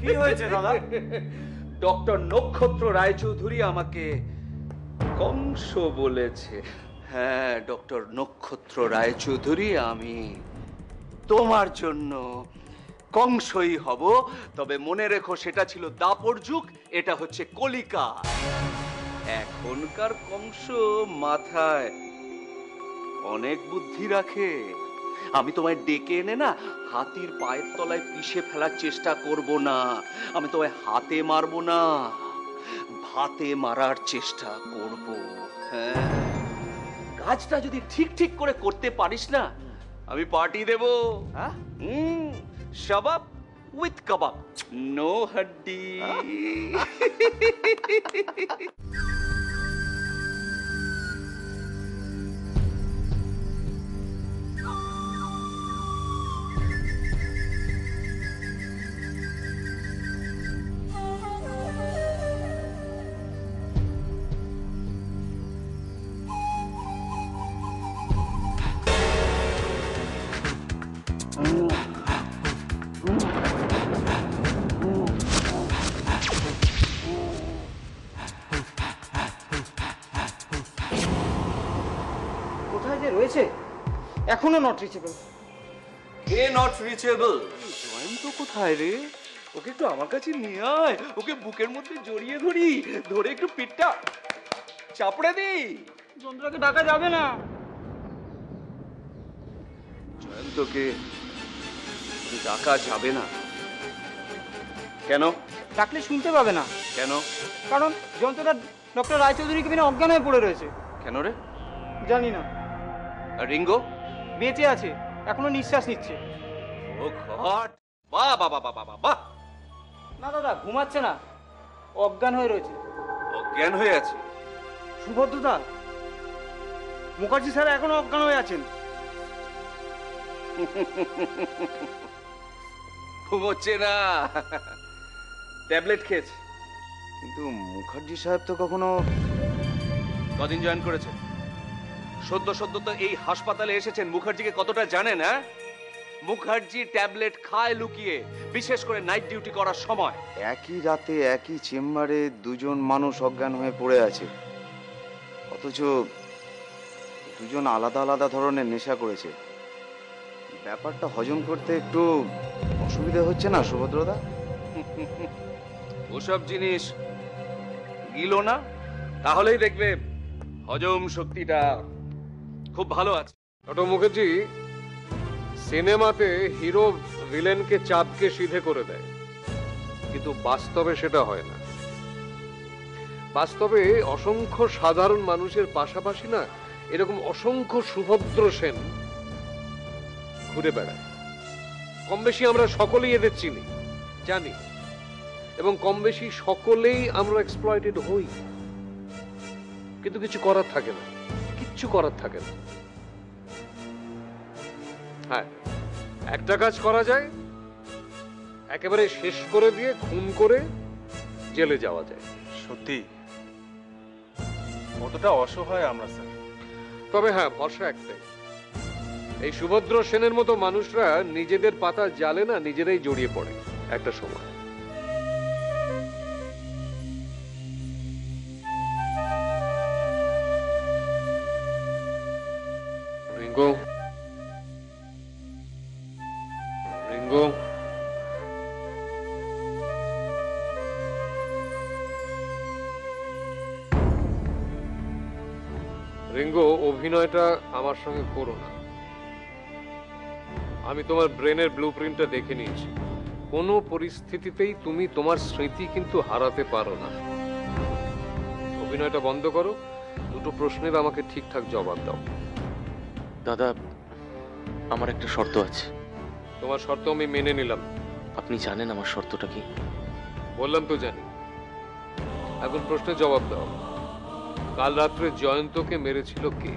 কি হয়েছে দাদা? ডক্টর নক্ষত্র রায়চৌধুরী আমাকে কংস বলেছে। হ্যাঁ, ডক্টর নক্ষত্র রায়চৌধুরী, আমি তোমার জন্য কংসই হব। তবে মনে রেখো, সেটা ছিল দাপর যুগ, এটা হচ্ছে কলিকা। এখনকার কংস মাথায় অনেক বুদ্ধি রাখে। আমি তোমায় ডেকে এনে না হাতির পায়ের তলায় পিষে ফেলার চেষ্টা করব না। আমি তোমায় হাতে মারবো না, ভাতে মারার চেষ্টা করব। হ্যাঁ, কাজটা যদি ঠিক ঠিক করে করতে পারিস না, আমি পার্টি দেব। হ্যাঁ? শাবাব উইথ কাবাব, নো হাড্ডি। কোথায় যে রয়েছে এখনো not reachable. K not reachable? Jayanta কোথায় রে? ওকে একটু আমার কাছে নিয়ে আয়, ওকে বুকের মধ্যে জড়িয়ে ধরি, ধরে একটু পিঠটা চাপড়ে দিই। যন্ত্রকে ডাকা যাবে না। জয়ন্তকে ডাকা যাবে না কেন? ডাকলে শুনতে পাবে না। কেন? কারণ যন্ত্রটা ডক্টর রায়চৌধুরীকে বিনা অজ্ঞান হয়ে পড়ে রয়েছে। কেন রে? জানি না। আর রিঙ্গো? বেঁচে আছে, এখনো নিঃশ্বাস নিচ্ছে। ও গড! বাহ বাহ বাহ বাহ বাহ! না দাদা, ঘুমাচ্ছে না, অজ্ঞান হয়ে রয়েছে। অজ্ঞান হয়ে আছে? সুভদ্রদা, মুখার্জি স্যার এখনো অজ্ঞান হয়ে আছেন। ঘুমোচ্ছে না, ট্যাবলেট খেয়েছে। কিন্তু মুখার্জি সাহেব তো কখনো... কদিন জয়েন করেছে? সদ্য সদ্য তো এই হাসপাতালে এসেছেন। মুখার্জিকে কতটা জানেন? হ্যাঁ, মুখার্জি ট্যাবলেট খায় লুকিয়ে, বিশেষ করে নাইট ডিউটি করার সময়। একই রাতে একই চেম্বারে দুজন মানুষ অজ্ঞান হয়ে পড়ে আছে, অথচ দুজন আলাদা আলাদা ধরনের নেশা করেছে। ব্যাপারটা হজম করতে একটু অসুবিধা হচ্ছে না সুভদ্রদা? ওসব জিনিস গিলো না, তাহলেই দেখবে হজম শক্তিটা খুব ভালো আছে। ডক্টর মুখার্জি, সিনেমাতে হিরো ভিলেনকে চাপকে সিধে করে দেয়, কিন্তু বাস্তবে সেটা হয় না। বাস্তবে অসংখ্য সাধারণ মানুষের পাশাপাশি না এরকম অসংখ্য সুভদ্র সেন ঘুরে বেড়ায়। কম বেশি আমরা সকলেই এদের চিনি, জানি, এবং কম বেশি সকলেই আমরা এক্সপ্লয়েটেড হই, কিন্তু কিছু করার থাকে না, কিচ্ছু করার থাকে না। হ্যাঁ, একটা কাজ করা যায়, একেবারে শেষ করে দিয়ে খুন করে জেলে যাওয়া যায়। সত্যি কতটা অসহায় আমরা স্যার। তবে হ্যাঁ, ভরসা একটাই, এই সুভদ্র সেনের মতো মানুষরা নিজেদের পাতা জালে না নিজেরাই জড়িয়ে পড়ে একটা সময়। রিঙ্গো, রিঙ্গো, রিঙ্গো, অভিনয়টা আমার সঙ্গে করো না। আমি তোমার ব্রেনের ব্লুপ্রিন্টটা দেখে নিয়েছি। কোনো পরিস্থিতিতেই তুমি তোমার স্মৃতি কিন্তু হারাতে পারো না। অভিনয়টা বন্ধ করো, দুটো প্রশ্নের আমাকে ঠিকঠাক জবাব দাও। দাদা, আমার একটা শর্ত আছে। তোমার শর্ত আমি মেনে নিলাম। আপনি জানেন আমার শর্তটা কি? বললাম তো জানি। এখন প্রশ্নের জবাব দাও, কাল রাত্রে জয়ন্তকে মেরেছিল কে?